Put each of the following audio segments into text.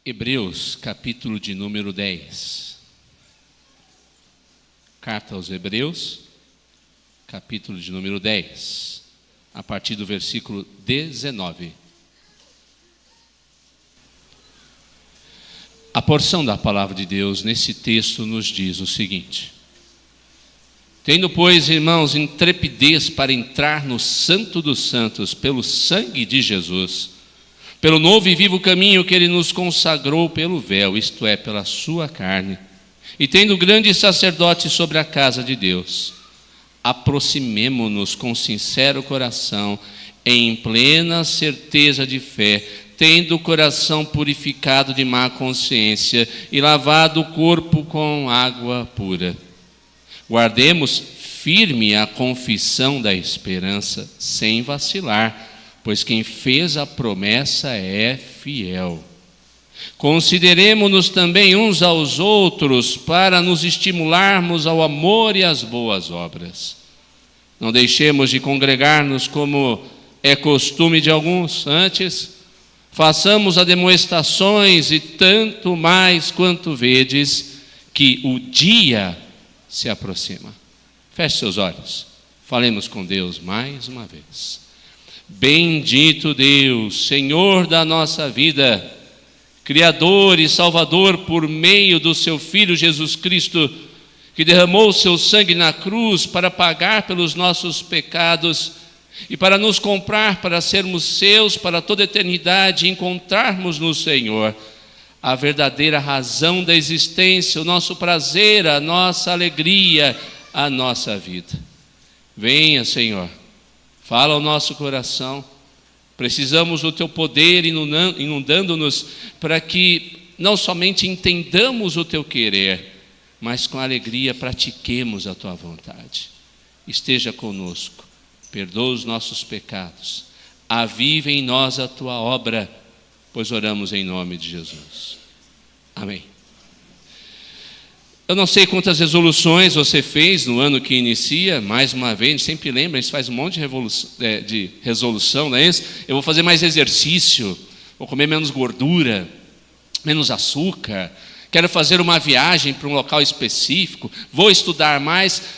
Hebreus, capítulo de número 10. Carta aos Hebreus, capítulo de número 10, a partir do versículo 19. A porção da palavra de Deus nesse texto nos diz o seguinte: tendo, pois, irmãos, intrepidez para entrar no Santo dos Santos pelo sangue de Jesus, pelo novo e vivo caminho que Ele nos consagrou pelo véu, isto é, pela sua carne, e tendo grande sacerdote sobre a casa de Deus, aproximemo-nos com sincero coração, em plena certeza de fé, tendo o coração purificado de má consciência e lavado o corpo com água pura. Guardemos firme a confissão da esperança, sem vacilar, pois quem fez a promessa é fiel. Consideremo-nos também uns aos outros para nos estimularmos ao amor e às boas obras. Não deixemos de congregar-nos como é costume de alguns, antes façamos ademoestações, e tanto mais quanto vedes que o dia se aproxima. Feche seus olhos, falemos com Deus mais uma vez. Bendito Deus, Senhor da nossa vida, Criador e Salvador por meio do seu Filho Jesus Cristo, que derramou o seu sangue na cruz para pagar pelos nossos pecados e para nos comprar para sermos seus para toda a eternidade e encontrarmos no Senhor a verdadeira razão da existência, o nosso prazer, a nossa alegria, a nossa vida. Venha, Senhor, fala ao nosso coração. Precisamos do Teu poder inundando-nos para que não somente entendamos o Teu querer, mas com alegria pratiquemos a Tua vontade. Esteja conosco, perdoa os nossos pecados, avive em nós a Tua obra, pois oramos em nome de Jesus. Amém. Eu não sei quantas resoluções você fez no ano que inicia. Mais uma vez, a gente sempre lembra, a gente faz um monte de resolução, não é isso? Eu vou fazer mais exercício, vou comer menos gordura, menos açúcar, quero fazer uma viagem para um local específico, vou estudar mais.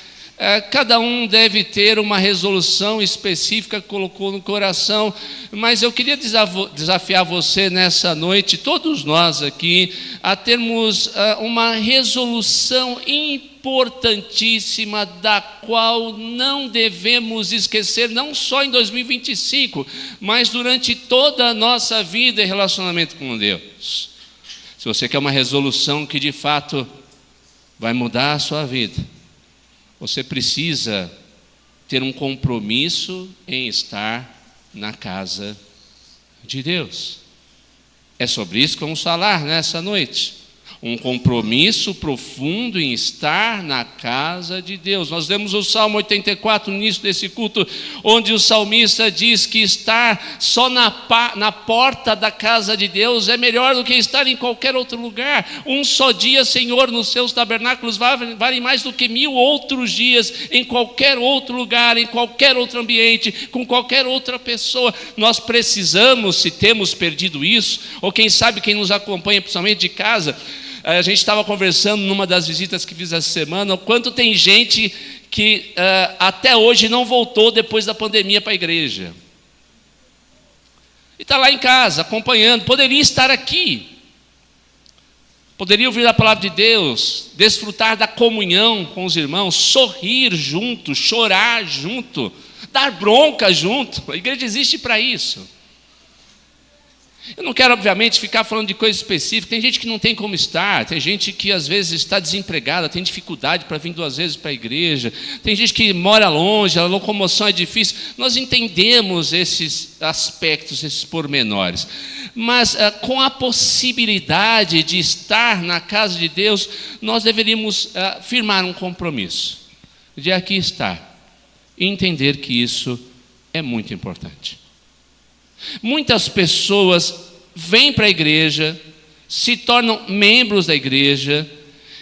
Cada um deve ter uma resolução específica que colocou no coração, mas eu queria desafiar você nessa noite, todos nós aqui, a termos uma resolução importantíssima da qual não devemos esquecer, não só em 2025, mas durante toda a nossa vida e relacionamento com Deus. Se você quer uma resolução que de fato vai mudar a sua vida, você precisa ter um compromisso em estar na casa de Deus. É sobre isso que vamos falar nessa noite. Um compromisso profundo em estar na casa de Deus. Nós lemos o Salmo 84 no início desse culto, onde o salmista diz que estar só na porta da casa de Deus é melhor do que estar em qualquer outro lugar. Um só dia, Senhor, nos seus tabernáculos vale mais do que 1000 outros dias em qualquer outro lugar, em qualquer outro ambiente, com qualquer outra pessoa. Nós precisamos, se temos perdido isso, ou quem sabe quem nos acompanha principalmente de casa, a gente estava conversando numa das visitas que fiz essa semana, o quanto tem gente que até hoje não voltou depois da pandemia para a igreja. E está lá em casa, acompanhando, poderia estar aqui, poderia ouvir a palavra de Deus, desfrutar da comunhão com os irmãos, sorrir junto, chorar junto, dar bronca junto. A igreja existe para isso. Eu não quero, obviamente, ficar falando de coisa específica. Tem gente que não tem como estar, tem gente que às vezes está desempregada, tem dificuldade para vir 2 vezes para a igreja, tem gente que mora longe, a locomoção é difícil. Nós entendemos esses aspectos, esses pormenores, mas com a possibilidade de estar na casa de Deus, nós deveríamos firmar um compromisso de aqui estar e entender que isso é muito importante. Muitas pessoas vêm para a igreja, se tornam membros da igreja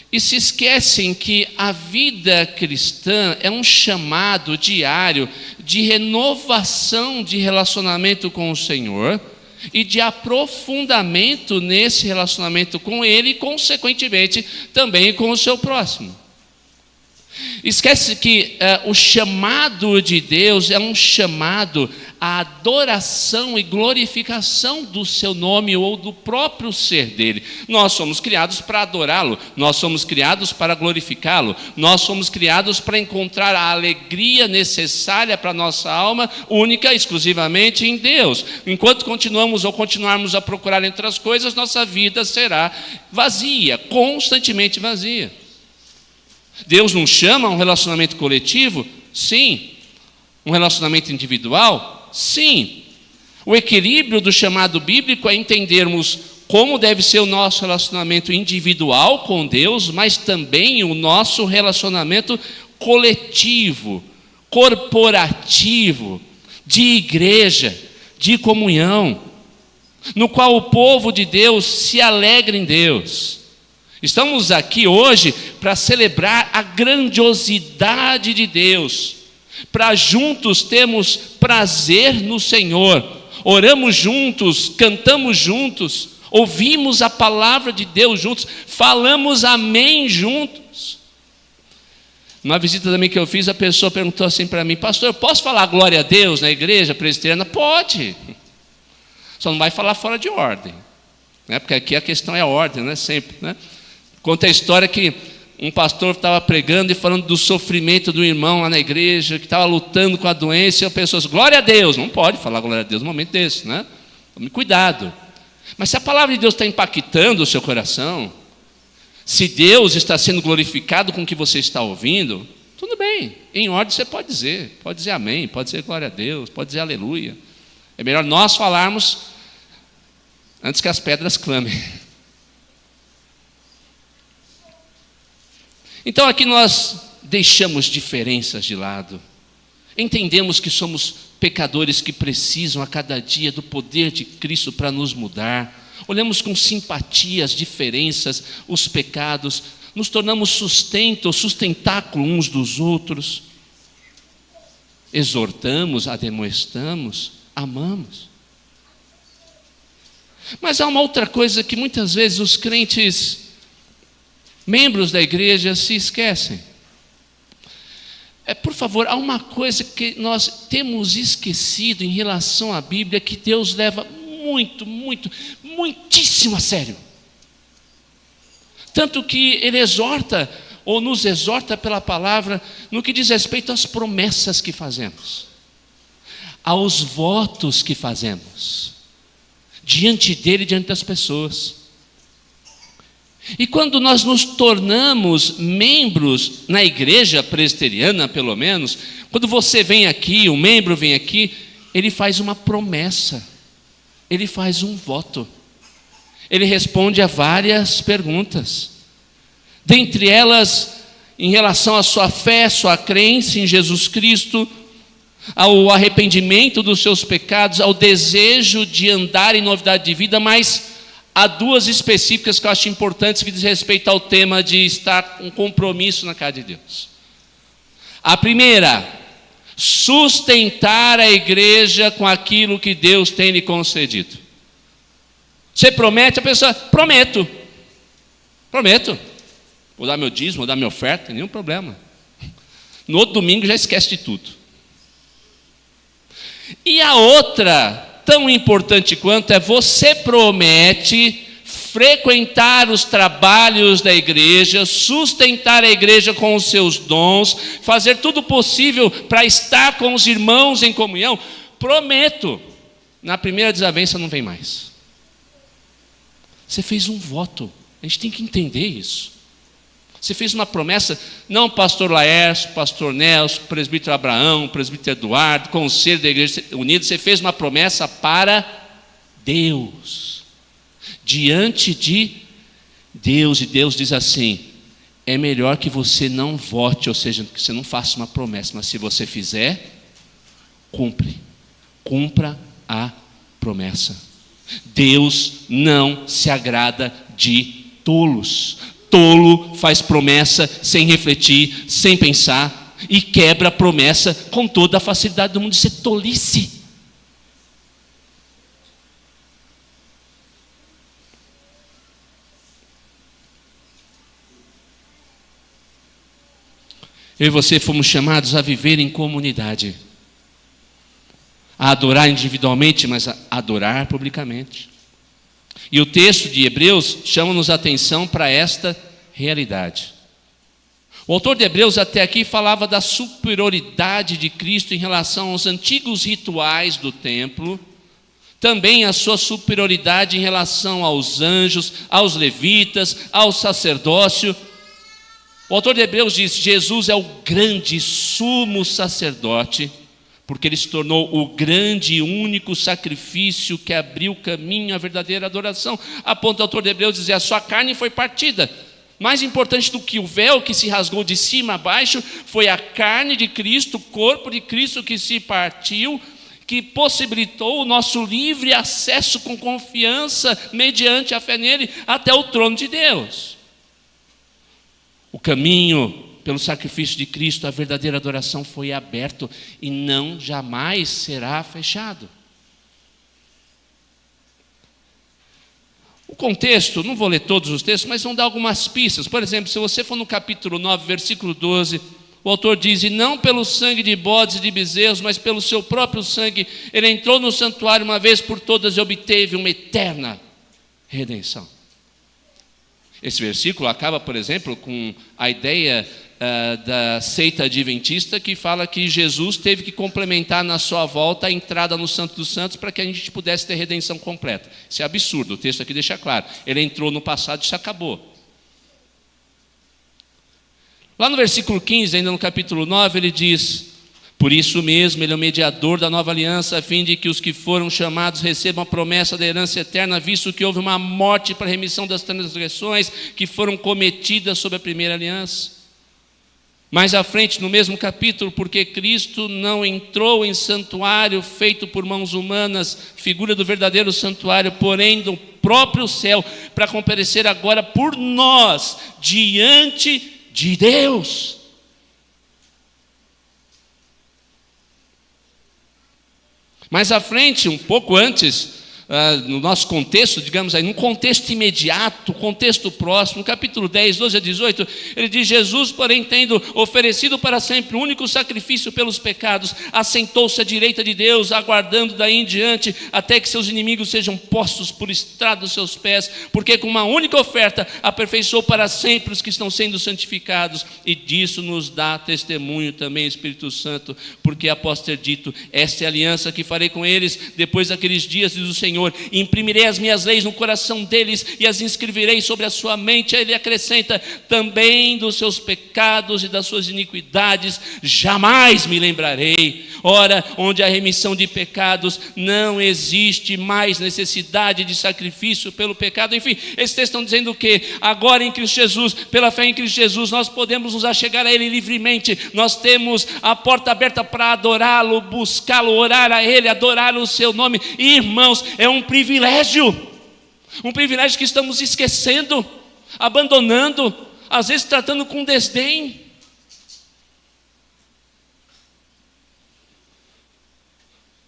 e se esquecem que a vida cristã é um chamado diário de renovação de relacionamento com o Senhor e de aprofundamento nesse relacionamento com Ele e, consequentemente, também com o seu próximo. Esquece que o chamado de Deus é um chamado à adoração e glorificação do seu nome ou do próprio ser dele. Nós somos criados para adorá-lo, nós somos criados para glorificá-lo, nós somos criados para encontrar a alegria necessária para a nossa alma, única e exclusivamente em Deus. Enquanto continuarmos a procurar entre as coisas, nossa vida será vazia, constantemente vazia. Deus nos chama a um relacionamento coletivo? Sim. Um relacionamento individual? Sim. O equilíbrio do chamado bíblico é entendermos como deve ser o nosso relacionamento individual com Deus, mas também o nosso relacionamento coletivo, corporativo, de igreja, de comunhão, no qual o povo de Deus se alegra em Deus. Estamos aqui hoje para celebrar a grandiosidade de Deus, para juntos termos prazer no Senhor, oramos juntos, cantamos juntos, ouvimos a palavra de Deus juntos, falamos amém juntos. Numa visita também que eu fiz, a pessoa perguntou assim para mim: pastor, posso falar glória a Deus na igreja presbiteriana? Pode, só não vai falar fora de ordem, né? Porque aqui a questão é a ordem, né? Sempre, né? Conta a história que um pastor estava pregando e falando do sofrimento do irmão lá na igreja, que estava lutando com a doença, e a pessoa disse: glória a Deus. Não pode falar glória a Deus num momento desse, né? Tome cuidado. Mas se a palavra de Deus está impactando o seu coração, se Deus está sendo glorificado com o que você está ouvindo, tudo bem, em ordem você pode dizer amém, pode dizer glória a Deus, pode dizer aleluia. É melhor nós falarmos antes que as pedras clamem. Então aqui nós deixamos diferenças de lado, entendemos que somos pecadores que precisam a cada dia do poder de Cristo para nos mudar, olhamos com simpatia as diferenças, os pecados, nos tornamos sustentáculo uns dos outros, exortamos, admoestamos, amamos. Mas há uma outra coisa que muitas vezes os crentes, membros da igreja, se esquecem. Por favor, há uma coisa que nós temos esquecido em relação à Bíblia, que Deus leva muitíssimo a sério. Tanto que Ele exorta, ou nos exorta pela palavra, no que diz respeito às promessas que fazemos, aos votos que fazemos, diante dEle e diante das pessoas. E quando nós nos tornamos membros na igreja presbiteriana, pelo menos, quando você vem aqui, um membro vem aqui, ele faz uma promessa, ele faz um voto, ele responde a várias perguntas, dentre elas, em relação à sua fé, sua crença em Jesus Cristo, ao arrependimento dos seus pecados, ao desejo de andar em novidade de vida, mas há duas específicas que eu acho importantes, que diz respeito ao tema de estar um compromisso na casa de Deus. A primeira, sustentar a igreja com aquilo que Deus tem lhe concedido. Você promete, a pessoa: prometo, vou dar meu dízimo, vou dar minha oferta, nenhum problema. No outro domingo já esquece de tudo. E a outra, tão importante quanto, é: você promete frequentar os trabalhos da igreja, sustentar a igreja com os seus dons, fazer tudo possível para estar com os irmãos em comunhão. Prometo. Na primeira desavença não vem mais. Você fez um voto, a gente tem que entender isso. Você fez uma promessa, não pastor Laércio, pastor Nelson, presbítero Abraão, presbítero Eduardo, conselho da Igreja Unida, você fez uma promessa para Deus, diante de Deus, e Deus diz assim: é melhor que você não vote, ou seja, que você não faça uma promessa, mas se você fizer, cumpra a promessa. Deus não se agrada de tolos. Tolo faz promessa sem refletir, sem pensar, e quebra a promessa com toda a facilidade do mundo. Isso é tolice. Eu e você fomos chamados a viver em comunidade, a adorar individualmente, mas a adorar publicamente. E o texto de Hebreus chama-nos a atenção para esta realidade. O autor de Hebreus até aqui falava da superioridade de Cristo em relação aos antigos rituais do templo, também a sua superioridade em relação aos anjos, aos levitas, ao sacerdócio. O autor de Hebreus diz: Jesus é o grande sumo sacerdote, porque ele se tornou o grande e único sacrifício que abriu caminho à verdadeira adoração. A ponto do autor de Hebreus dizer: a sua carne foi partida. Mais importante do que o véu que se rasgou de cima a baixo, foi a carne de Cristo, o corpo de Cristo que se partiu, que possibilitou o nosso livre acesso com confiança, mediante a fé nele, até o trono de Deus. O caminho pelo sacrifício de Cristo, a verdadeira adoração foi aberto e não jamais será fechado. O contexto, não vou ler todos os textos, mas vão dar algumas pistas. Por exemplo, se você for no capítulo 9, versículo 12, o autor diz: e não pelo sangue de bodes e de bezerros, mas pelo seu próprio sangue, ele entrou no santuário uma vez por todas e obteve uma eterna redenção. Esse versículo acaba, por exemplo, com a ideia da seita adventista, que fala que Jesus teve que complementar na sua volta a entrada no Santo dos Santos para que a gente pudesse ter redenção completa. Isso é absurdo, o texto aqui deixa claro. Ele entrou no passado e isso acabou. Lá no versículo 15, ainda no capítulo 9, ele diz: por isso mesmo ele é o mediador da nova aliança, a fim de que os que foram chamados recebam a promessa da herança eterna, visto que houve uma morte para a remissão das transgressões que foram cometidas sob a primeira aliança. Mais à frente, no mesmo capítulo: porque Cristo não entrou em santuário feito por mãos humanas, figura do verdadeiro santuário, porém do próprio céu, para comparecer agora por nós diante de Deus. Mais à frente, um pouco antes, no nosso contexto, digamos aí, num contexto imediato, contexto próximo, no capítulo 10, 12 a 18, ele diz: Jesus, porém, tendo oferecido para sempre o único sacrifício pelos pecados, assentou-se à direita de Deus, aguardando daí em diante, até que seus inimigos sejam postos por estrado dos seus pés, porque com uma única oferta aperfeiçoou para sempre os que estão sendo santificados, e disso nos dá testemunho também o Espírito Santo, porque após ter dito: esta é a aliança que farei com eles depois daqueles dias, diz o Senhor, imprimirei as minhas leis no coração deles e as inscreverei sobre a sua mente. Aí ele acrescenta: também dos seus pecados e das suas iniquidades jamais me lembrarei. Ora, onde há remissão de pecados, não existe mais necessidade de sacrifício pelo pecado. Enfim, esses textos estão dizendo que agora em Cristo Jesus, pela fé em Cristo Jesus, nós podemos nos achegar a Ele livremente. Nós temos a porta aberta para adorá-lo, buscá-lo, orar a Ele, adorar o seu nome. E, irmãos, é um privilégio que estamos esquecendo, abandonando, às vezes tratando com desdém.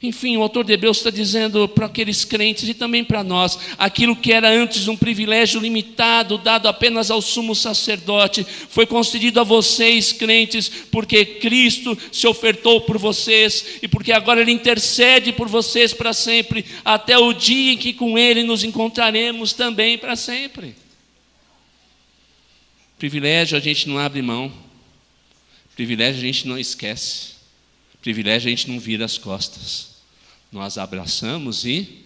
Enfim, o autor de Hebreus está dizendo para aqueles crentes e também para nós: aquilo que era antes um privilégio limitado, dado apenas ao sumo sacerdote, foi concedido a vocês, crentes, porque Cristo se ofertou por vocês e porque agora Ele intercede por vocês para sempre, até o dia em que com Ele nos encontraremos também para sempre. Privilégio a gente não abre mão, privilégio a gente não esquece, privilégio a gente não vira as costas. Nós abraçamos e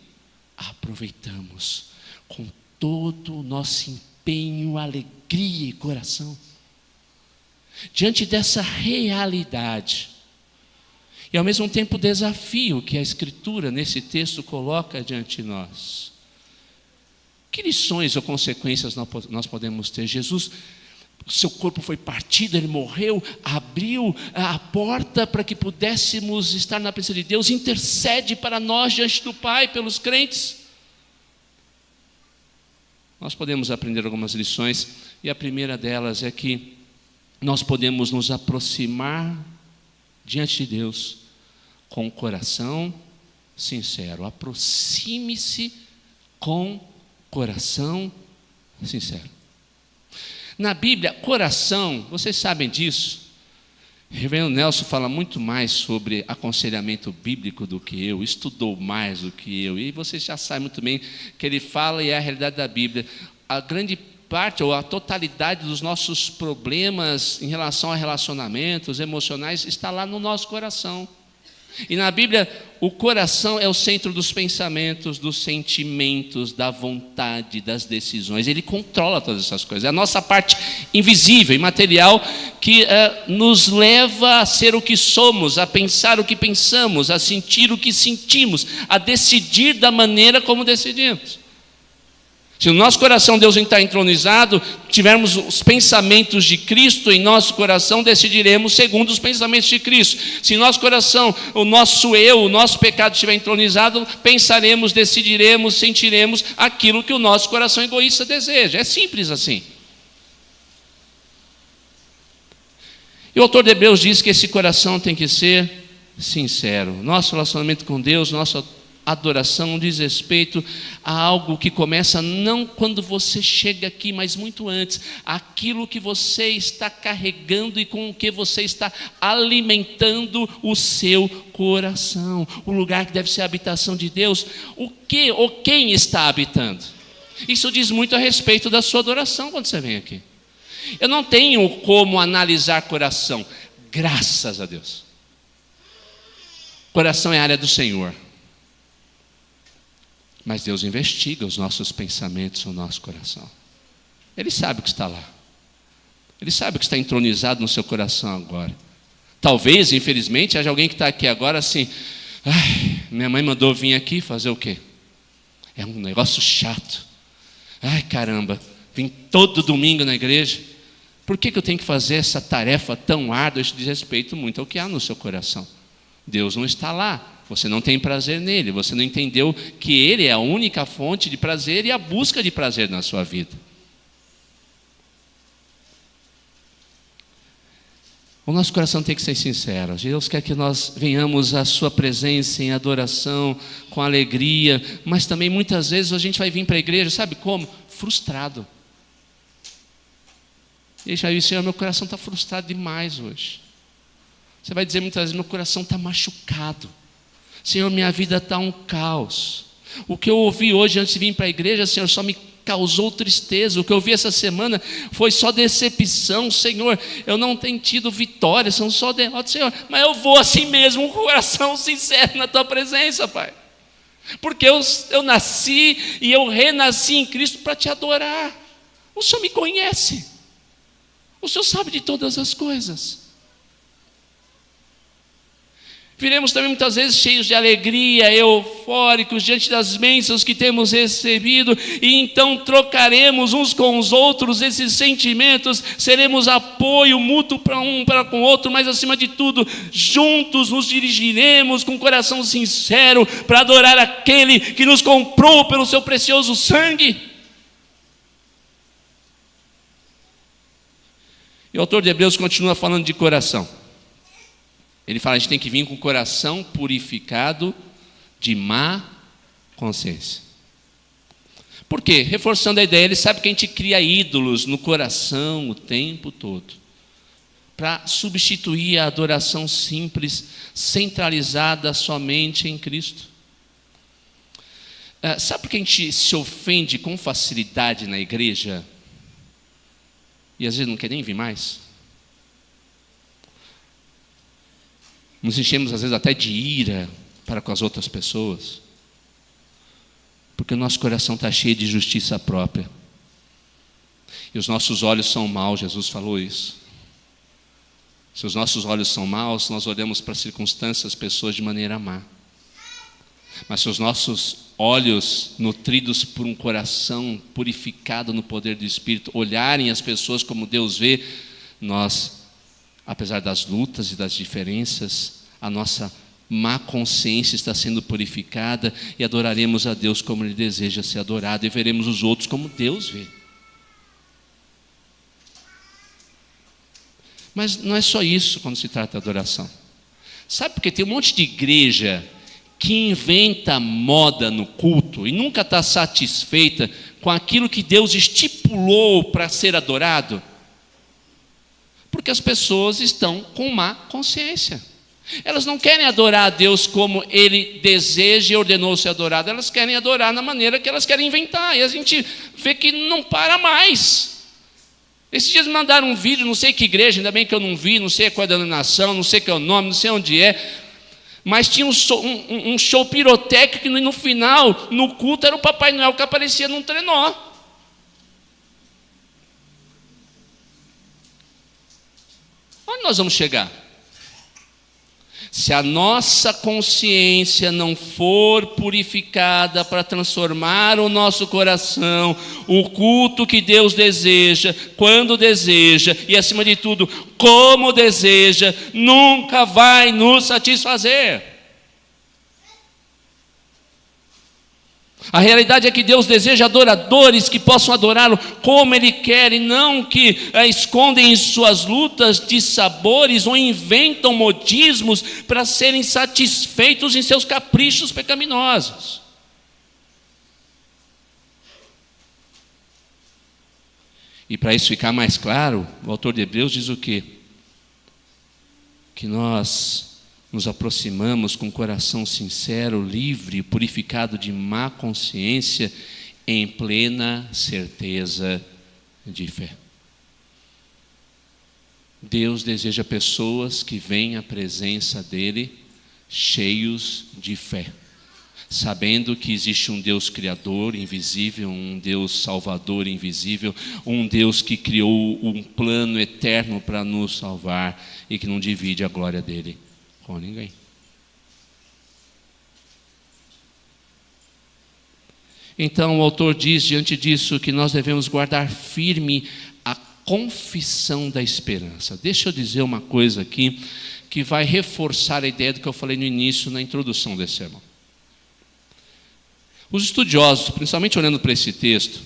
aproveitamos com todo o nosso empenho, alegria e coração. Diante dessa realidade, e ao mesmo tempo desafio que a Escritura nesse texto coloca diante de nós, que lições ou consequências nós podemos ter? Jesus, o seu corpo foi partido, Ele morreu, abriu a porta para que pudéssemos estar na presença de Deus, intercede para nós diante do Pai, pelos crentes. Nós podemos aprender algumas lições, e a primeira delas é que nós podemos nos aproximar diante de Deus com o coração sincero. Aproxime-se com coração sincero. Na Bíblia, coração, vocês sabem disso, Reverendo Nelson fala muito mais sobre aconselhamento bíblico do que eu, estudou mais do que eu, e você já sabe muito bem que ele fala e é a realidade da Bíblia. A grande parte ou a totalidade dos nossos problemas em relação a relacionamentos emocionais está lá no nosso coração. E na Bíblia, o coração é o centro dos pensamentos, dos sentimentos, da vontade, das decisões. Ele controla todas essas coisas. É a nossa parte invisível, imaterial, que nos leva a ser o que somos, a pensar o que pensamos, a sentir o que sentimos, a decidir da maneira como decidimos. Se no nosso coração Deus está entronizado, tivermos os pensamentos de Cristo em nosso coração, decidiremos segundo os pensamentos de Cristo. Se em nosso coração o nosso eu, o nosso pecado estiver entronizado, pensaremos, decidiremos, sentiremos aquilo que o nosso coração egoísta deseja. É simples assim. E o autor de Hebreus diz que esse coração tem que ser sincero. Nosso relacionamento com Deus, nossa adoração diz respeito a algo que começa não quando você chega aqui, mas muito antes. Aquilo que você está carregando e com o que você está alimentando o seu coração. O lugar que deve ser a habitação de Deus. O que ou quem está habitando? Isso diz muito a respeito da sua adoração quando você vem aqui. Eu não tenho como analisar coração, graças a Deus. Coração é a área do Senhor. Mas Deus investiga os nossos pensamentos, o nosso coração. Ele sabe o que está lá. Ele sabe o que está entronizado no seu coração agora. Talvez, infelizmente, haja alguém que está aqui agora assim, minha mãe mandou vir aqui fazer o quê? É um negócio chato. Ai, caramba, vim todo domingo na igreja. Por que eu tenho que fazer essa tarefa tão árdua? Isso diz respeito muito ao que há no seu coração. Deus não está lá. Você não tem prazer nele, você não entendeu que ele é a única fonte de prazer e a busca de prazer na sua vida. O nosso coração tem que ser sincero. Deus quer que nós venhamos à sua presença em adoração, com alegria, mas também muitas vezes a gente vai vir para a igreja, sabe como? Frustrado. E já disse, Senhor, meu coração está frustrado demais hoje. Você vai dizer muitas vezes, meu coração está machucado. Senhor, minha vida está um caos. O que eu ouvi hoje antes de vir para a igreja, Senhor, só me causou tristeza. O que eu vi essa semana foi só decepção. Senhor, eu não tenho tido vitória, são só derrotas, Senhor. Mas eu vou assim mesmo, com o coração sincero na Tua presença, Pai. Porque eu nasci e eu renasci em Cristo para Te adorar. O Senhor me conhece. O Senhor sabe de todas as coisas. Viremos também muitas vezes cheios de alegria, eufóricos diante das bênçãos que temos recebido, e então trocaremos uns com os outros esses sentimentos, seremos apoio mútuo para um para com o outro, mas acima de tudo, juntos nos dirigiremos com coração sincero para adorar aquele que nos comprou pelo seu precioso sangue. E o autor de Hebreus continua falando de coração. Ele fala, a gente tem que vir com o coração purificado de má consciência. Por quê? Reforçando a ideia, ele sabe que a gente cria ídolos no coração o tempo todo, para substituir a adoração simples, centralizada somente em Cristo. Sabe por que a gente se ofende com facilidade na igreja? E às vezes não quer nem vir mais? Nos enchemos às vezes até de ira para com as outras pessoas, porque o nosso coração está cheio de justiça própria, e os nossos olhos são maus. Jesus falou isso. Se os nossos olhos são maus, nós olhamos para as circunstâncias, as pessoas de maneira má. Mas se os nossos olhos, nutridos por um coração purificado no poder do Espírito, olharem as pessoas como Deus vê, nós, apesar das lutas e das diferenças, a nossa má consciência está sendo purificada e adoraremos a Deus como Ele deseja ser adorado, e veremos os outros como Deus vê. Mas não é só isso quando se trata de adoração. Sabe por que tem um monte de igreja que inventa moda no culto e nunca está satisfeita com aquilo que Deus estipulou para ser adorado? Porque as pessoas estão com má consciência. Elas não querem adorar a Deus como Ele deseja e ordenou ser adorado. Elas querem adorar na maneira que elas querem inventar. E a gente vê que não para mais. Esses dias me mandaram um vídeo, não sei que igreja, ainda bem que eu não vi, não sei qual é a denominação, não sei qual é o nome, não sei onde é. Mas tinha um show pirotécnico que no final, no culto, era o Papai Noel que aparecia num trenó. Onde nós vamos chegar? Se a nossa consciência não for purificada para transformar o nosso coração, o culto que Deus deseja, quando deseja e acima de tudo, como deseja, nunca vai nos satisfazer. A realidade é que Deus deseja adoradores que possam adorá-lo como Ele quer e não que escondem em suas lutas de sabores ou inventam modismos para serem satisfeitos em seus caprichos pecaminosos. E para isso ficar mais claro, o autor de Hebreus diz o quê? Que nós nos aproximamos com coração sincero, livre, purificado de má consciência, em plena certeza de fé. Deus deseja pessoas que vêm à presença dEle cheios de fé, sabendo que existe um Deus criador invisível, um Deus salvador invisível, um Deus que criou um plano eterno para nos salvar e que não divide a glória dEle com ninguém. Então o autor diz diante disso que nós devemos guardar firme a confissão da esperança. Deixa eu dizer uma coisa aqui que vai reforçar a ideia do que eu falei no início, na introdução desse sermão. Os estudiosos, principalmente olhando para esse texto,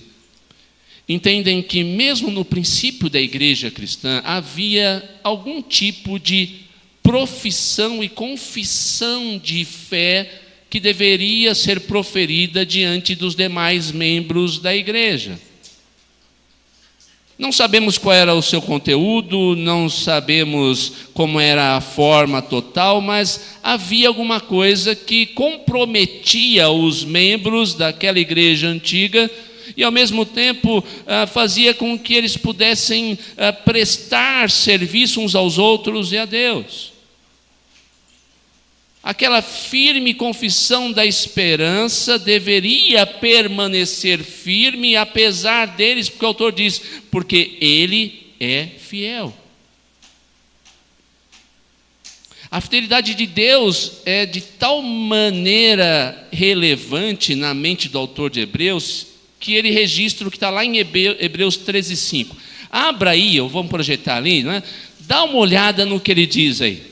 entendem que mesmo no princípio da igreja cristã havia algum tipo de profissão e confissão de fé que deveria ser proferida diante dos demais membros da igreja. Não sabemos qual era o seu conteúdo, não sabemos como era a forma total, mas havia alguma coisa que comprometia os membros daquela igreja antiga e ao mesmo tempo fazia com que eles pudessem prestar serviço uns aos outros e a Deus. Aquela firme confissão da esperança deveria permanecer firme apesar deles, porque o autor diz, porque Ele é fiel. A fidelidade de Deus é de tal maneira relevante na mente do autor de Hebreus, que ele registra o que está lá em Hebreus 13:5. Abra aí, vamos projetar ali, né? Dá uma olhada no que ele diz aí.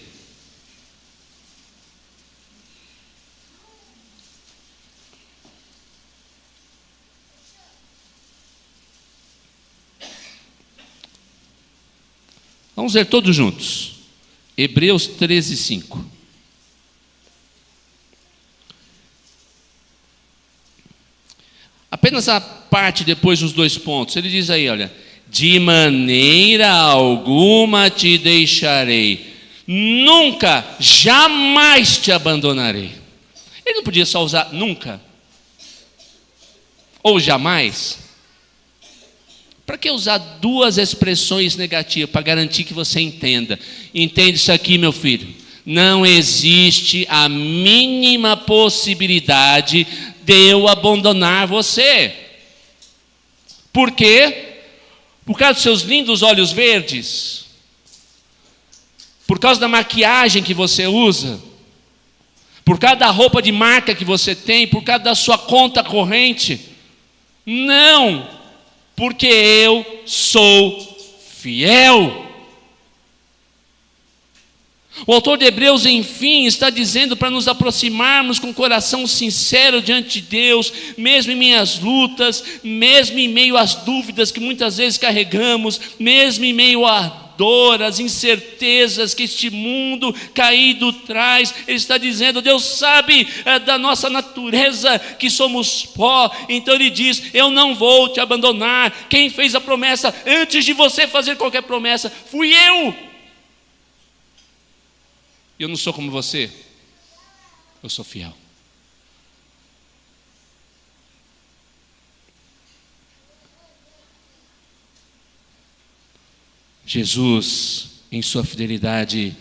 Vamos ler todos juntos. Hebreus 13:5. Apenas a parte depois dos dois pontos. Ele diz aí, olha, de maneira alguma te deixarei, nunca, jamais te abandonarei. Ele não podia só usar nunca ou jamais. Para que usar duas expressões negativas? Para garantir que você entenda. Entende isso aqui, meu filho? Não existe a mínima possibilidade de eu abandonar você. Por quê? Por causa dos seus lindos olhos verdes? Por causa da maquiagem que você usa? Por causa da roupa de marca que você tem? Por causa da sua conta corrente? Não! Porque eu sou fiel. O autor de Hebreus, enfim, está dizendo para nos aproximarmos com o coração sincero diante de Deus, mesmo em minhas lutas, mesmo em meio às dúvidas que muitas vezes carregamos, mesmo em meio à dor, as incertezas que este mundo caído traz. Ele está dizendo: Deus sabe da nossa natureza, que somos pó. Então Ele diz: eu não vou te abandonar. Quem fez a promessa antes de você fazer qualquer promessa fui eu. Eu não sou como você, eu sou fiel. Jesus, em sua fidelidade,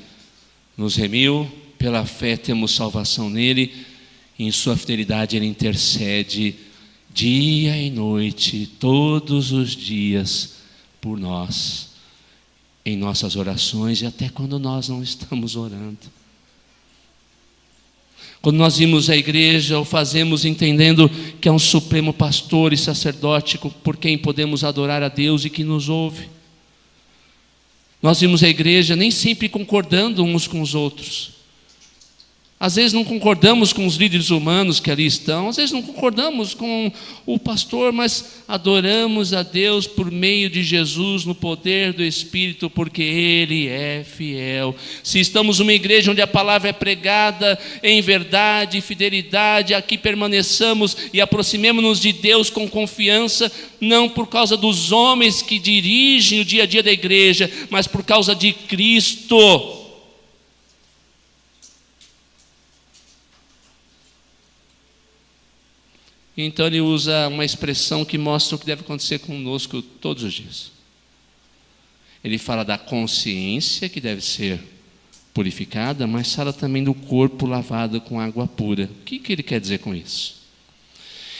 nos remiu, pela fé temos salvação nele, e em sua fidelidade Ele intercede dia e noite, todos os dias, por nós, em nossas orações e até quando nós não estamos orando. Quando nós vimos a igreja, o fazemos entendendo que é um supremo pastor e sacerdote por quem podemos adorar a Deus e que nos ouve. Nós vimos a igreja nem sempre concordando uns com os outros. Às vezes não concordamos com os líderes humanos que ali estão, às vezes não concordamos com o pastor, mas adoramos a Deus por meio de Jesus, no poder do Espírito, porque Ele é fiel. Se estamos numa igreja onde a palavra é pregada em verdade e fidelidade, aqui permaneçamos e aproximemo-nos de Deus com confiança, não por causa dos homens que dirigem o dia a dia da igreja, mas por causa de Cristo. Então ele usa uma expressão que mostra o que deve acontecer conosco todos os dias. Ele fala da consciência que deve ser purificada, mas fala também do corpo lavado com água pura. O que ele quer dizer com isso?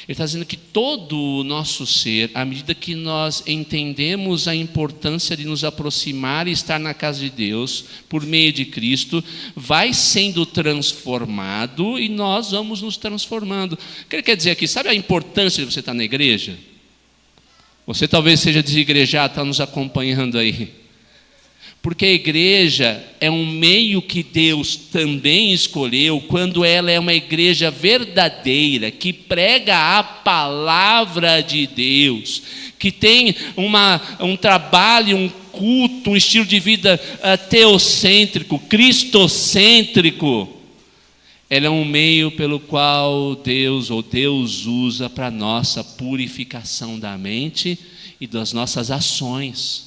Ele está dizendo que todo o nosso ser, à medida que nós entendemos a importância de nos aproximar e estar na casa de Deus, por meio de Cristo, vai sendo transformado e nós vamos nos transformando. O que ele quer dizer aqui? Sabe a importância de você estar na igreja? Você talvez seja desigrejado, está nos acompanhando aí. Porque a igreja é um meio que Deus também escolheu quando ela é uma igreja verdadeira, que prega a palavra de Deus, que tem um trabalho, um culto, um estilo de vida teocêntrico, cristocêntrico. Ela é um meio pelo qual Deus usa para a nossa purificação da mente e das nossas ações.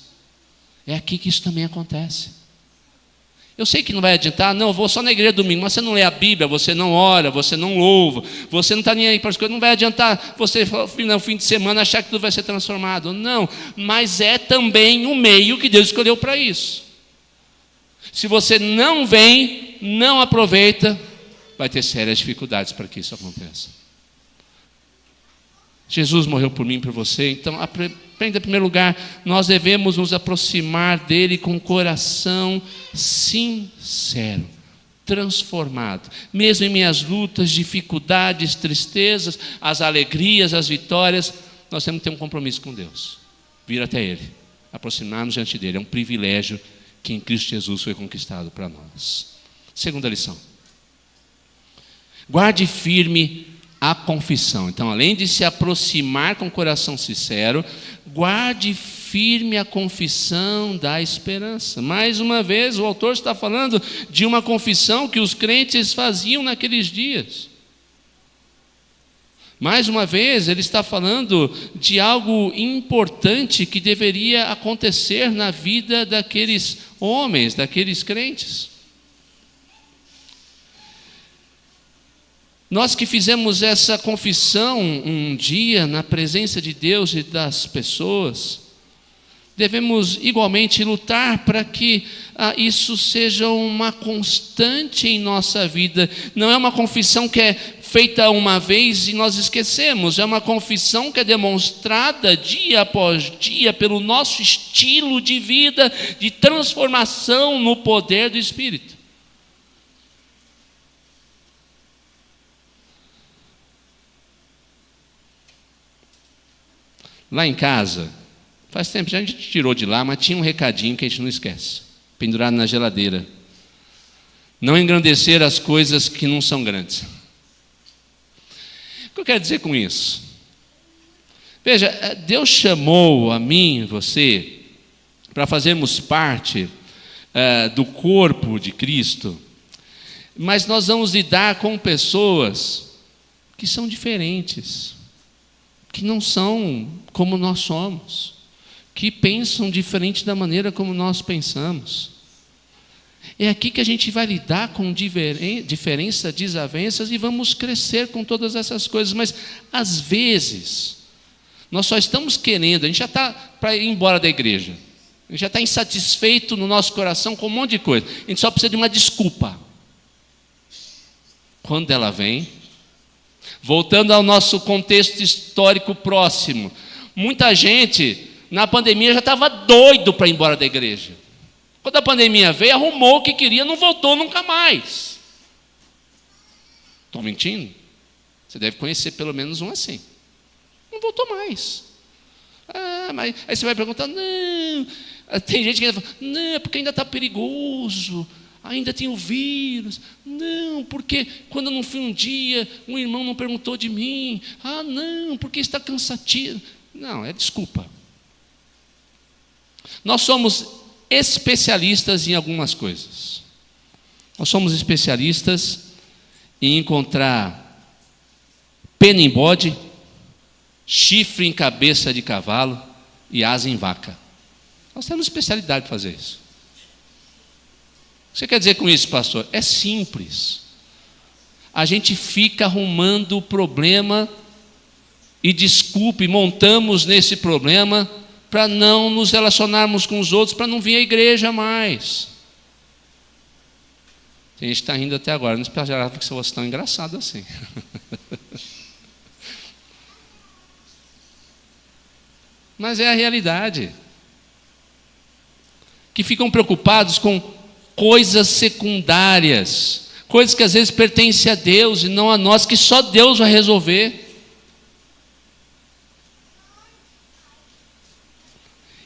É aqui que isso também acontece. Eu sei que não vai adiantar, não, eu vou só na igreja domingo, mas você não lê a Bíblia, você não ora, você não louva, você não está nem aí para as coisas, não vai adiantar você no fim de semana achar que tudo vai ser transformado. Não, mas é também um meio que Deus escolheu para isso. Se você não vem, não aproveita, vai ter sérias dificuldades para que isso aconteça. Jesus morreu por mim e por você, então aprenda em primeiro lugar, nós devemos nos aproximar dele com o coração sincero, transformado. Mesmo em minhas lutas, dificuldades, tristezas, as alegrias, as vitórias, nós temos que ter um compromisso com Deus. Vir até Ele, aproximar-nos diante dele. É um privilégio que em Cristo Jesus foi conquistado para nós. Segunda lição. Guarde firme a confissão. Então, além de se aproximar com o coração sincero, guarde firme a confissão da esperança. Mais uma vez, o autor está falando de uma confissão que os crentes faziam naqueles dias. Mais uma vez, ele está falando de algo importante que deveria acontecer na vida daqueles homens, daqueles crentes. Nós que fizemos essa confissão um dia na presença de Deus e das pessoas, devemos igualmente lutar para que isso seja uma constante em nossa vida. Não é uma confissão que é feita uma vez e nós esquecemos, é uma confissão que é demonstrada dia após dia pelo nosso estilo de vida, de transformação no poder do Espírito. Lá em casa, faz tempo, já a gente tirou de lá, mas tinha um recadinho que a gente não esquece, pendurado na geladeira. Não engrandecer as coisas que não são grandes. O que eu quero dizer com isso? Veja, Deus chamou a mim, você, para fazermos parte do corpo de Cristo, mas nós vamos lidar com pessoas que são diferentes, que não são como nós somos, que pensam diferente da maneira como nós pensamos. É aqui que a gente vai lidar com diferença, desavenças, e vamos crescer com todas essas coisas. Mas, às vezes, nós só estamos querendo, a gente já está para ir embora da igreja, a gente já está insatisfeito no nosso coração com um monte de coisa, a gente só precisa de uma desculpa. Quando ela vem, voltando ao nosso contexto histórico próximo, muita gente na pandemia já estava doido para ir embora da igreja. Quando a pandemia veio, arrumou o que queria, não voltou nunca mais. Estou mentindo? Você deve conhecer pelo menos um assim. Não voltou mais. Mas aí você vai perguntar, não. Tem gente que fala, não, é porque ainda está perigoso, ainda tem o vírus. Não, porque quando eu não fui um dia, um irmão não perguntou de mim. Não, porque está cansativo. Não, é desculpa. Nós somos especialistas em algumas coisas. Nós somos especialistas em encontrar pena em bode, chifre em cabeça de cavalo e asa em vaca. Nós temos especialidade para fazer isso. O que você quer dizer com isso, pastor? É simples. A gente fica arrumando o problema e montamos nesse problema para não nos relacionarmos com os outros, para não vir à igreja mais. Tem gente que está rindo até agora, não esperava que você fosse tão engraçado assim. Mas é a realidade. Que ficam preocupados com coisas secundárias, coisas que às vezes pertencem a Deus e não a nós, que só Deus vai resolver.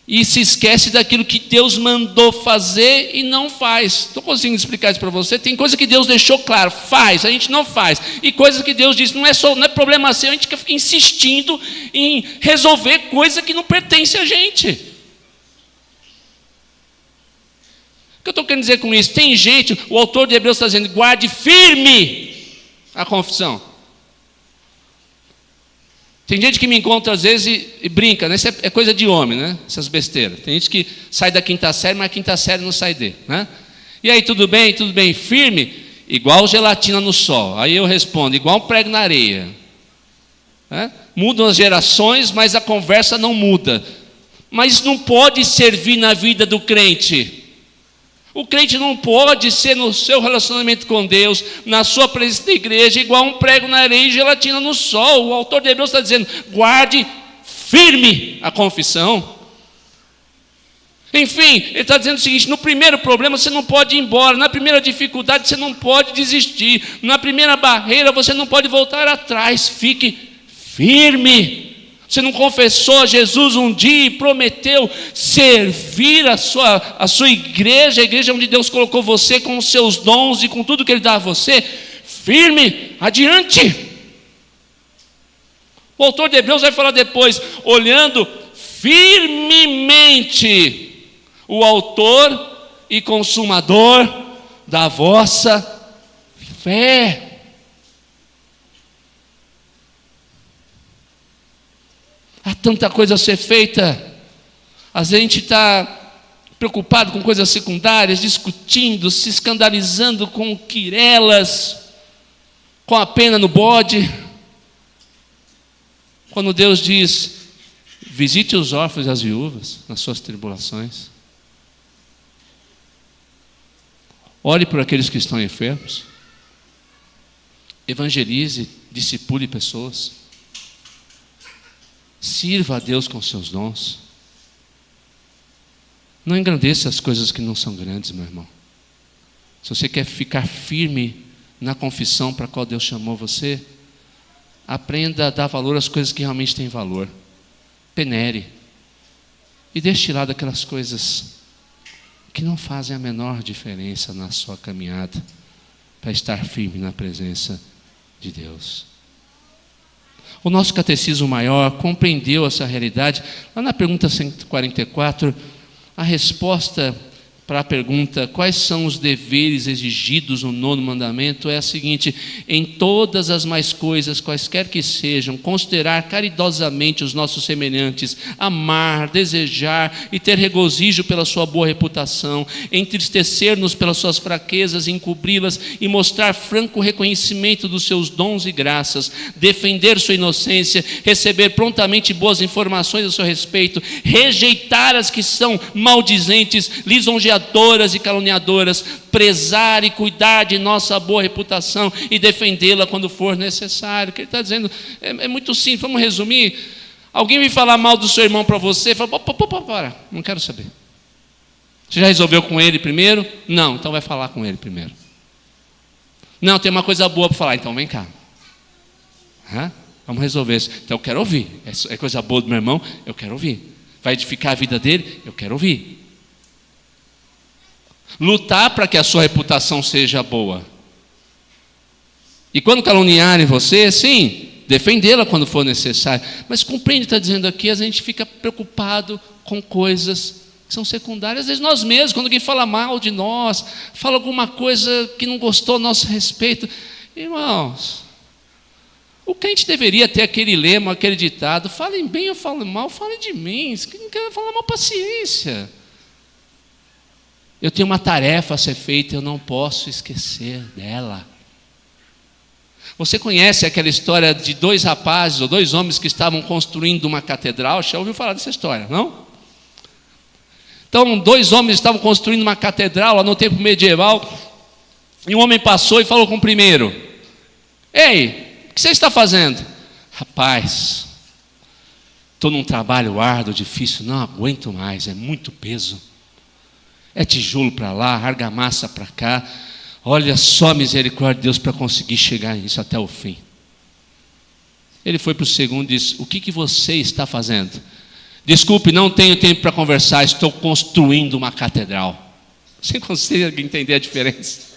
E se esquece daquilo que Deus mandou fazer e não faz. Estou conseguindo explicar isso para você? Tem coisa que Deus deixou claro, faz, a gente não faz. E coisas que Deus disse, não é problema seu, a gente fica insistindo em resolver coisa que não pertence a gente. O que eu estou querendo dizer com isso? Tem gente, o autor de Hebreus está dizendo, guarde firme a confissão. Tem gente que me encontra às vezes e brinca, né? Isso é coisa de homem, né? Essas besteiras. Tem gente que sai da quinta série, mas a quinta série não sai dele, né? E aí, tudo bem, firme? Igual gelatina no sol. Aí eu respondo, igual um prego na areia. Mudam as gerações, mas a conversa não muda. Mas isso não pode servir na vida do crente. O crente não pode ser no seu relacionamento com Deus, na sua presença na igreja, igual um prego na areia e gelatina no sol. O autor de Hebreus está dizendo, guarde firme a confissão. Enfim, ele está dizendo o seguinte, no primeiro problema você não pode ir embora, na primeira dificuldade você não pode desistir, na primeira barreira você não pode voltar atrás, fique firme. Você não confessou a Jesus um dia e prometeu servir a sua igreja, a igreja onde Deus colocou você com os seus dons e com tudo que Ele dá a você? Firme, adiante. O autor de Hebreus vai falar depois, olhando firmemente o autor e consumador da vossa fé. Há tanta coisa a ser feita. Às vezes a gente está preocupado com coisas secundárias, discutindo, se escandalizando com quirelas, com a pena no bode. Quando Deus diz, visite os órfãos e as viúvas nas suas tribulações. Ore por aqueles que estão enfermos. Evangelize, discipule pessoas. Sirva a Deus com seus dons. Não engrandeça as coisas que não são grandes, meu irmão. Se você quer ficar firme na confissão para a qual Deus chamou você, aprenda a dar valor às coisas que realmente têm valor. Penere. E deixe de lado aquelas coisas que não fazem a menor diferença na sua caminhada para estar firme na presença de Deus. O nosso catecismo maior compreendeu essa realidade. Lá na pergunta 144, A resposta para a pergunta, quais são os deveres exigidos no 9º mandamento, é a seguinte: em todas as mais coisas, quaisquer que sejam, considerar caridosamente os nossos semelhantes, amar, desejar e ter regozijo pela sua boa reputação, entristecer-nos pelas suas fraquezas, encobri-las e mostrar franco reconhecimento dos seus dons e graças, defender sua inocência, receber prontamente boas informações a seu respeito, rejeitar as que são maldizentes, lisonjeadoras e caluniadoras, prezar e cuidar de nossa boa reputação e defendê-la quando for necessário. O que ele está dizendo é muito simples. Vamos resumir. Alguém vem falar mal do seu irmão para você, fala: para, não quero saber. Você já resolveu com ele primeiro? Não, então vai falar com ele primeiro. Não, tem uma coisa boa para falar, então vem cá. Vamos resolver isso. Então eu quero ouvir. É coisa boa do meu irmão? Eu quero ouvir. Vai edificar a vida dele? Eu quero ouvir. Lutar para que a sua reputação seja boa. E quando caluniarem você, sim, defendê-la quando for necessário. Mas compreende, está dizendo aqui, a gente fica preocupado com coisas que são secundárias. Às vezes nós mesmos, quando alguém fala mal de nós, fala alguma coisa que não gostou a nosso respeito. Irmãos, o crente deveria ter aquele lema, aquele ditado: falem bem ou falem mal, falem de mim. Se não quer falar mal, paciência. Eu tenho uma tarefa a ser feita, eu não posso esquecer dela. Você conhece aquela história de 2 rapazes ou 2 homens que estavam construindo uma catedral? Já ouviu falar dessa história, não? Então, 2 homens estavam construindo uma catedral lá no tempo medieval, e um homem passou e falou com o primeiro: ei, o que você está fazendo? Rapaz, estou num trabalho árduo, difícil, não aguento mais, é muito peso. É tijolo para lá, argamassa para cá. Olha só a misericórdia de Deus para conseguir chegar nisso até o fim. Ele foi para o segundo e disse: o que você está fazendo? Desculpe, não tenho tempo para conversar, estou construindo uma catedral. Você consegue entender a diferença?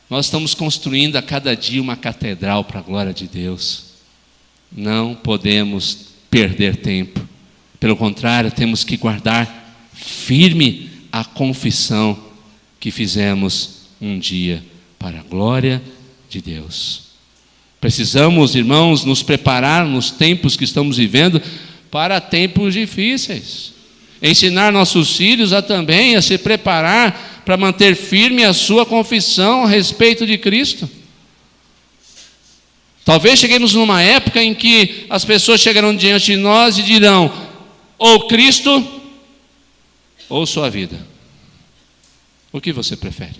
Nós estamos construindo a cada dia uma catedral para a glória de Deus. Não podemos perder tempo. Pelo contrário, temos que guardar firme a confissão que fizemos um dia para a glória de Deus. Precisamos, irmãos, nos preparar nos tempos que estamos vivendo para tempos difíceis. Ensinar nossos filhos também a se preparar para manter firme a sua confissão a respeito de Cristo. Talvez cheguemos numa época em que as pessoas chegarão diante de nós e dirão: ou Cristo, ou sua vida. O que você prefere?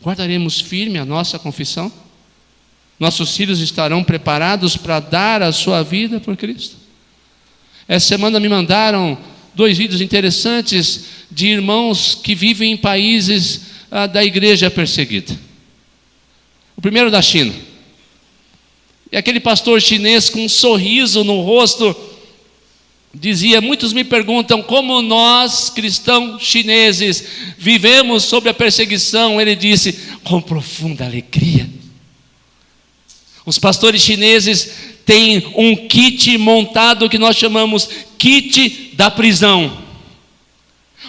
Guardaremos firme a nossa confissão? Nossos filhos estarão preparados para dar a sua vida por Cristo? Essa semana me mandaram 2 vídeos interessantes de irmãos que vivem em países da igreja perseguida. O primeiro da China. E aquele pastor chinês com um sorriso no rosto dizia: muitos me perguntam como nós, cristãos chineses, vivemos sob a perseguição. Ele disse: com profunda alegria. Os pastores chineses têm um kit montado que nós chamamos kit da prisão.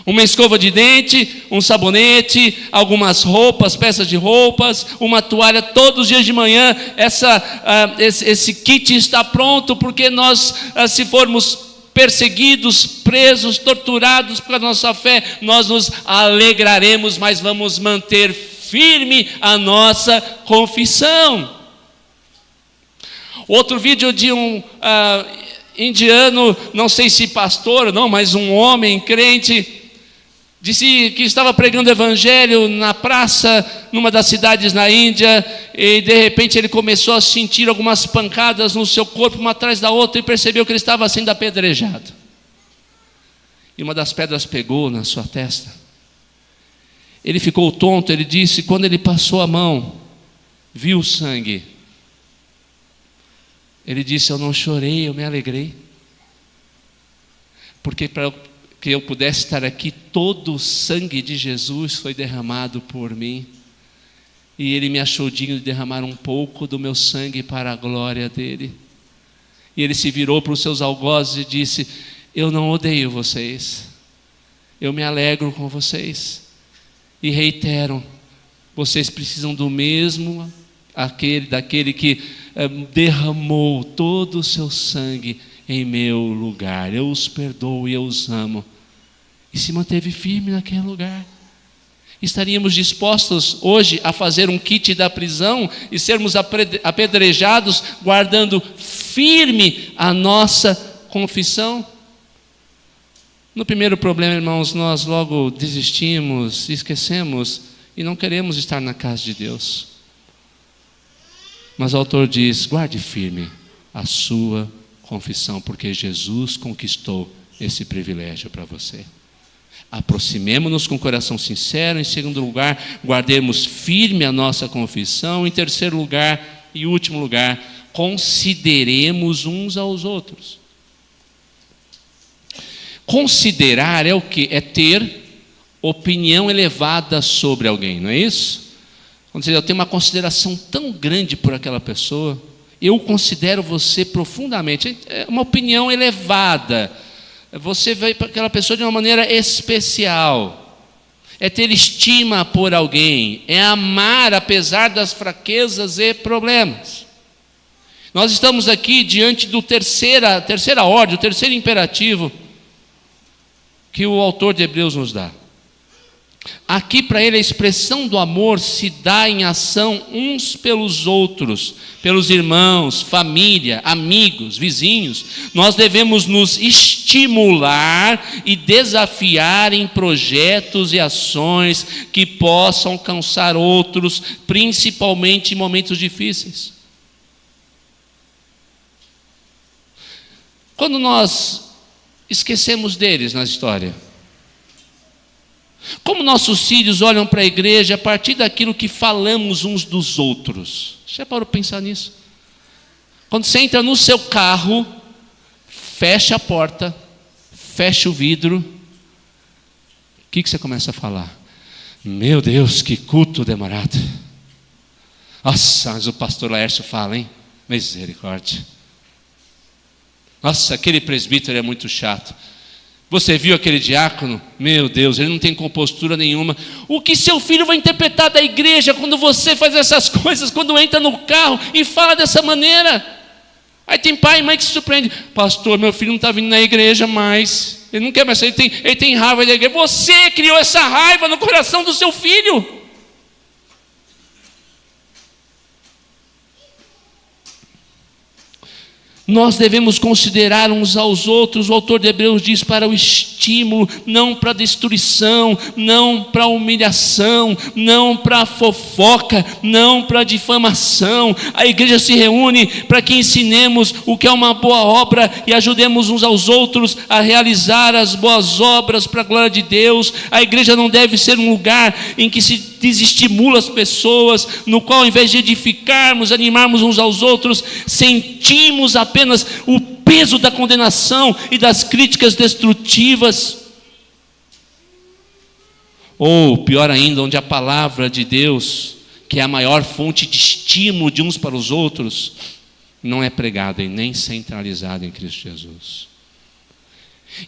Uma escova de dente, um sabonete, algumas roupas, peças de roupas, uma toalha. Todos os dias de manhã esse kit está pronto, porque nós, se formos perseguidos, presos, torturados por nossa fé, nós nos alegraremos, mas vamos manter firme a nossa confissão. Outro vídeo de um indiano, não sei se pastor ou não, mas um homem crente, disse que estava pregando o evangelho na praça, numa das cidades na Índia, e de repente ele começou a sentir algumas pancadas no seu corpo, uma atrás da outra, e percebeu que ele estava sendo apedrejado. E uma das pedras pegou na sua testa. Ele ficou tonto. Ele disse: quando ele passou a mão, viu o sangue, ele disse: eu não chorei, eu me alegrei, porque para que eu pudesse estar aqui, todo o sangue de Jesus foi derramado por mim, e Ele me achou digno de derramar um pouco do meu sangue para a glória dEle. E ele se virou para os seus algozes e disse: eu não odeio vocês, eu me alegro com vocês. E reitero, vocês precisam do mesmo, daquele que derramou todo o seu sangue em meu lugar. Eu os perdoo e eu os amo. E se manteve firme naquele lugar. Estaríamos dispostos hoje a fazer um kit da prisão e sermos apedrejados, guardando firme a nossa confissão? No primeiro problema, irmãos, nós logo desistimos, esquecemos e não queremos estar na casa de Deus. Mas o autor diz: guarde firme a sua confissão, porque Jesus conquistou esse privilégio para você. Aproximemo-nos com o coração sincero. Em segundo lugar, guardemos firme a nossa confissão. Em terceiro lugar e último lugar, consideremos uns aos outros. Considerar é o quê? É ter opinião elevada sobre alguém, não é isso? Quando você diz: eu tenho uma consideração tão grande por aquela pessoa, eu considero você profundamente. É uma opinião elevada. Você vê para aquela pessoa de uma maneira especial. É ter estima por alguém. É amar apesar das fraquezas e problemas. Nós estamos aqui diante do terceira ordem, o terceiro imperativo que o autor de Hebreus nos dá. Aqui para ele a expressão do amor se dá em ação uns pelos outros, pelos irmãos, família, amigos, vizinhos. Nós devemos nos estimular e desafiar em projetos e ações que possam alcançar outros, principalmente em momentos difíceis. Quando nós esquecemos deles na história, como nossos filhos olham para a igreja a partir daquilo que falamos uns dos outros? Já parou para pensar nisso? Quando você entra no seu carro, fecha a porta, fecha o vidro, o que você começa a falar? Meu Deus, que culto demorado. Nossa, mas o pastor Laércio fala, hein? Misericórdia. Nossa, aquele presbítero é muito chato. Você viu aquele diácono? Meu Deus, ele não tem compostura nenhuma. O que seu filho vai interpretar da igreja quando você faz essas coisas, quando entra no carro e fala dessa maneira? Aí tem pai e mãe que se surpreende: pastor, meu filho não está vindo na igreja mais, ele não quer mais, ele tem raiva da igreja. Você criou essa raiva no coração do seu filho. Nós devemos considerar uns aos outros. O autor de Hebreus diz: para o estímulo, não para a destruição, não para a humilhação, não para a fofoca, não para a difamação. A igreja se reúne para que ensinemos o que é uma boa obra e ajudemos uns aos outros a realizar as boas obras para a glória de Deus. A igreja não deve ser um lugar em que se desestimula as pessoas, no qual, ao invés de edificarmos, animarmos uns aos outros, sentimos apenas o peso da condenação e das críticas destrutivas. Ou, pior ainda, onde a palavra de Deus, que é a maior fonte de estímulo de uns para os outros, não é pregada e nem centralizada em Cristo Jesus.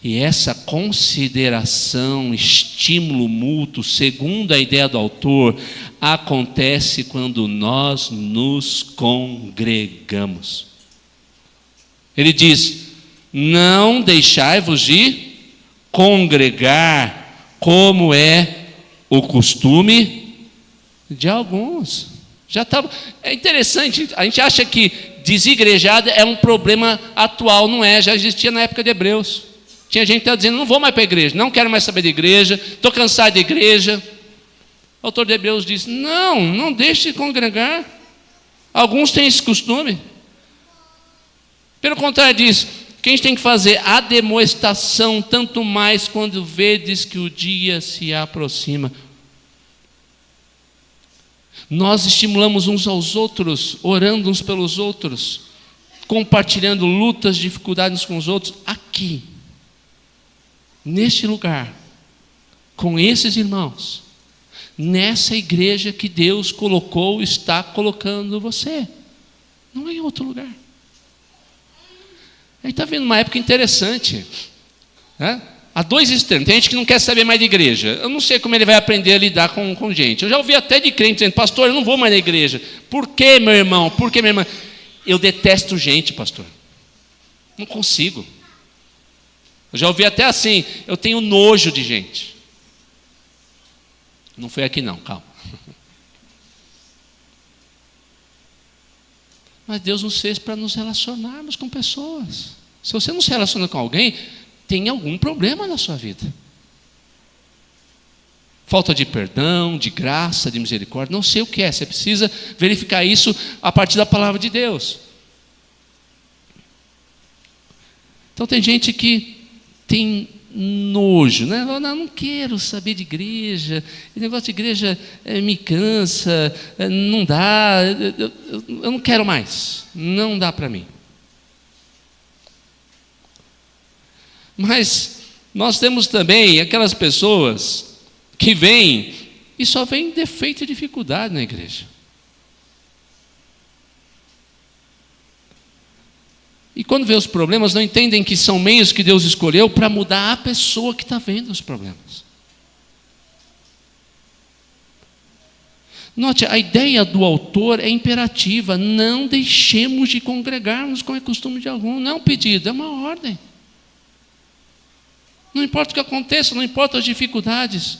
E essa consideração, estímulo mútuo, segundo a ideia do autor, acontece quando nós nos congregamos. Ele diz: não deixai-vos de congregar, como é o costume de alguns. É interessante, a gente acha que desigrejada é um problema atual, não é, já existia na época de Hebreus. Tinha gente que estava dizendo: não vou mais para a igreja, não quero mais saber de igreja, estou cansado de igreja. O autor de Hebreus diz: não deixe de congregar. Alguns têm esse costume. Pelo contrário disso, o que a gente tem que fazer? A demonstração, tanto mais quando vedes que o dia se aproxima. Nós estimulamos uns aos outros, orando uns pelos outros, compartilhando lutas, dificuldades com os outros, aqui, neste lugar, com esses irmãos, nessa igreja que Deus colocou, está colocando você, não é em outro lugar. A gente está vendo uma época interessante, né? Há dois extremos. Tem gente que não quer saber mais de igreja. Eu não sei como ele vai aprender a lidar com gente. Eu já ouvi até de crente dizendo: pastor, eu não vou mais na igreja. Por quê, meu irmão? Por quê, minha irmã? Eu detesto gente, pastor. Não consigo. Eu já ouvi até assim: eu tenho nojo de gente. Não foi aqui não, calma. Mas Deus nos fez para nos relacionarmos com pessoas. Se você não se relaciona com alguém, tem algum problema na sua vida. Falta de perdão, de graça, de misericórdia, não sei o que é. Você precisa verificar isso a partir da palavra de Deus. Então tem gente que tem nojo, né? Não quero saber de igreja, esse negócio de igreja me cansa, não dá, eu não quero mais, não dá para mim. Mas nós temos também aquelas pessoas que vêm e só vêm defeito e dificuldade na igreja. E quando vê os problemas, não entendem que são meios que Deus escolheu para mudar a pessoa que está vendo os problemas. Note, a ideia do autor é imperativa: não deixemos de congregarmos, como é costume de algum. Não é um pedido, é uma ordem. Não importa o que aconteça, não importa as dificuldades,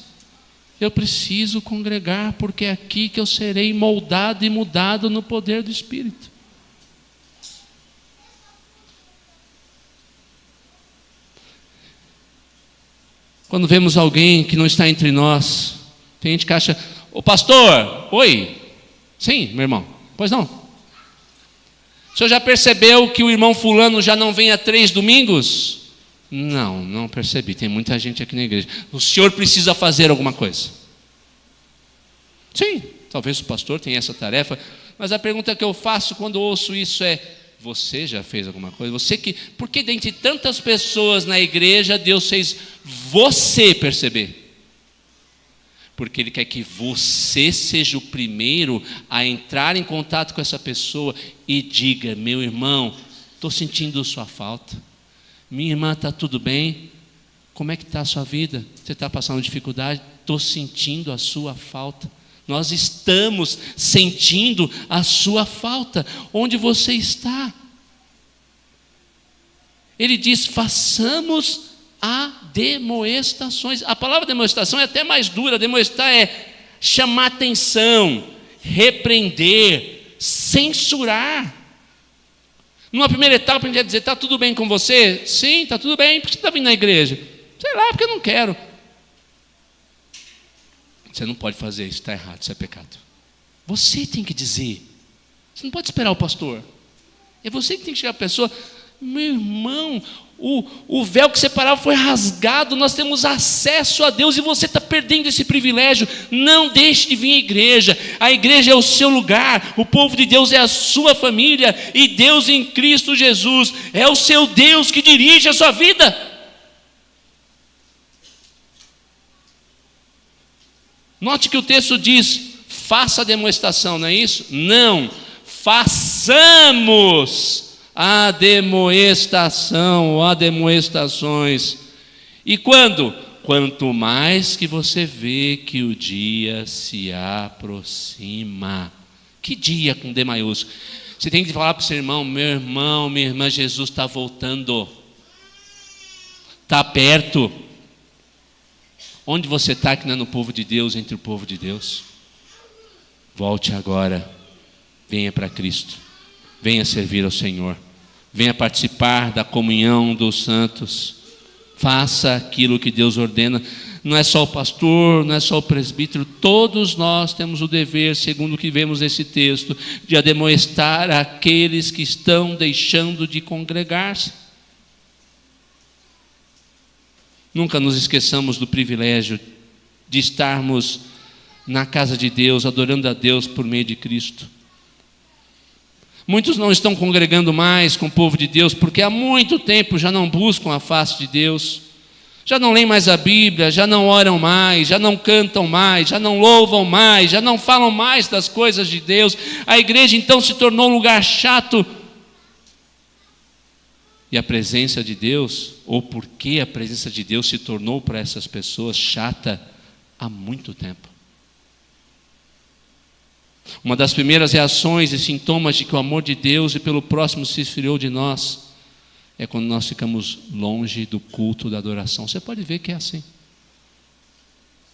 eu preciso congregar, porque é aqui que eu serei moldado e mudado no poder do Espírito. Quando vemos alguém que não está entre nós, tem gente que acha: ô pastor, oi, sim, meu irmão, pois não. O senhor já percebeu que o irmão fulano já não vem há 3 domingos? Não percebi, tem muita gente aqui na igreja. O senhor precisa fazer alguma coisa. Sim, talvez o pastor tenha essa tarefa, mas a pergunta que eu faço quando ouço isso é: você já fez alguma coisa? Por que dentre tantas pessoas na igreja Deus fez você perceber? Porque Ele quer que você seja o primeiro a entrar em contato com essa pessoa e diga: meu irmão, estou sentindo sua falta. Minha irmã, está tudo bem? Como é que está a sua vida? Você está passando dificuldade? Estou sentindo a sua falta. Nós estamos sentindo a sua falta. Onde você está? Ele diz: façamos admoestações. A palavra demonstração é até mais dura. Demonstrar é chamar atenção, repreender, censurar. Numa primeira etapa, a gente ia dizer: está tudo bem com você? Sim, está tudo bem. Por que você está vindo na igreja? Sei lá, porque eu não quero. Você não pode fazer isso, está errado, isso é pecado. Você tem que dizer. Você não pode esperar o pastor. É você que tem que chegar à pessoa: meu irmão, o véu que separava foi rasgado, nós temos acesso a Deus e você está perdendo esse privilégio. Não deixe de vir à igreja. A igreja é o seu lugar, o povo de Deus é a sua família, e Deus em Cristo Jesus é o seu Deus que dirige a sua vida. Note que o texto diz: faça a demonstração, não é isso? Não, façamos a demoestação ou admoestações. E quando? Quanto mais que você vê que o dia se aproxima. Que dia com D maiúsculo? Você tem que falar para o seu irmão: meu irmão, minha irmã, Jesus está voltando. Está perto. Onde você está que não é no povo de Deus, entre o povo de Deus? Volte agora. Venha para Cristo. Venha servir ao Senhor. Venha participar da comunhão dos santos. Faça aquilo que Deus ordena. Não é só o pastor, não é só o presbítero. Todos nós temos o dever, segundo o que vemos nesse texto, de admoestar aqueles que estão deixando de congregar-se. Nunca nos esqueçamos do privilégio de estarmos na casa de Deus, adorando a Deus por meio de Cristo. Muitos não estão congregando mais com o povo de Deus porque há muito tempo já não buscam a face de Deus, já não leem mais a Bíblia, já não oram mais, já não cantam mais, já não louvam mais, já não falam mais das coisas de Deus. A igreja então se tornou um lugar chato. E a presença de Deus, ou por que a presença de Deus se tornou para essas pessoas chata há muito tempo. Uma das primeiras reações e sintomas de que o amor de Deus e pelo próximo se esfriou de nós é quando nós ficamos longe do culto da adoração. Você pode ver que é assim.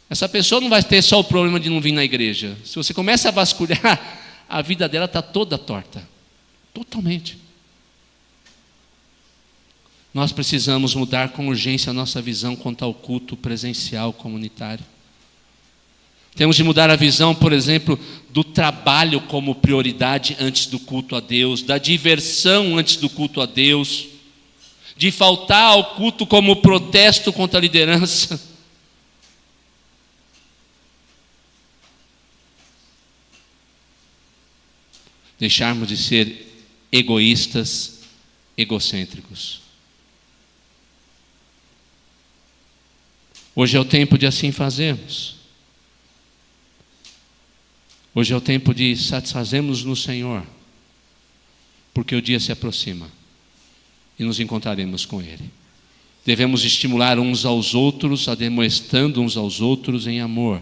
Essa pessoa não vai ter só o problema de não vir na igreja. Se você começa a vasculhar, a vida dela está toda torta. Totalmente. Nós precisamos mudar com urgência a nossa visão quanto ao culto presencial comunitário. Temos de mudar a visão, por exemplo, do trabalho como prioridade antes do culto a Deus, da diversão antes do culto a Deus, de faltar ao culto como protesto contra a liderança. Deixarmos de ser egoístas, egocêntricos. Hoje é o tempo de assim fazermos. Hoje é o tempo de satisfazermos no Senhor, porque o dia se aproxima e nos encontraremos com Ele. Devemos estimular uns aos outros, admoestando uns aos outros em amor.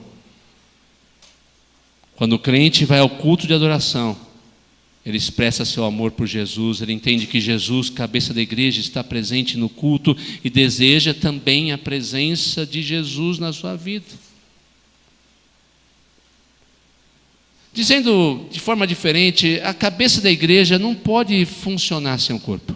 Quando o crente vai ao culto de adoração, ele expressa seu amor por Jesus, ele entende que Jesus, cabeça da igreja, está presente no culto e deseja também a presença de Jesus na sua vida. Dizendo de forma diferente, a cabeça da igreja não pode funcionar sem o corpo.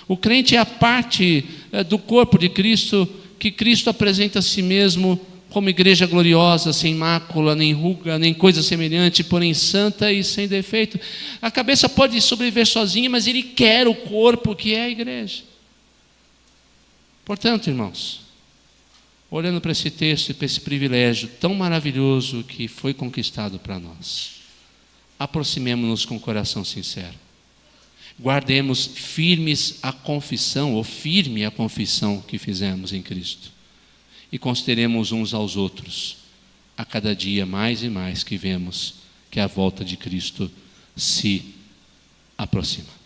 O crente é a parte do corpo de Cristo, que Cristo apresenta a si mesmo como igreja gloriosa, sem mácula, nem ruga, nem coisa semelhante, porém santa e sem defeito. A cabeça pode sobreviver sozinha, mas ele quer o corpo que é a igreja. Portanto, irmãos, olhando para esse texto e para esse privilégio tão maravilhoso que foi conquistado para nós, aproximemo-nos com o coração sincero. Guardemos firmes a confissão, ou firme a confissão que fizemos em Cristo. E consideremos uns aos outros, a cada dia mais e mais que vemos que a volta de Cristo se aproxima.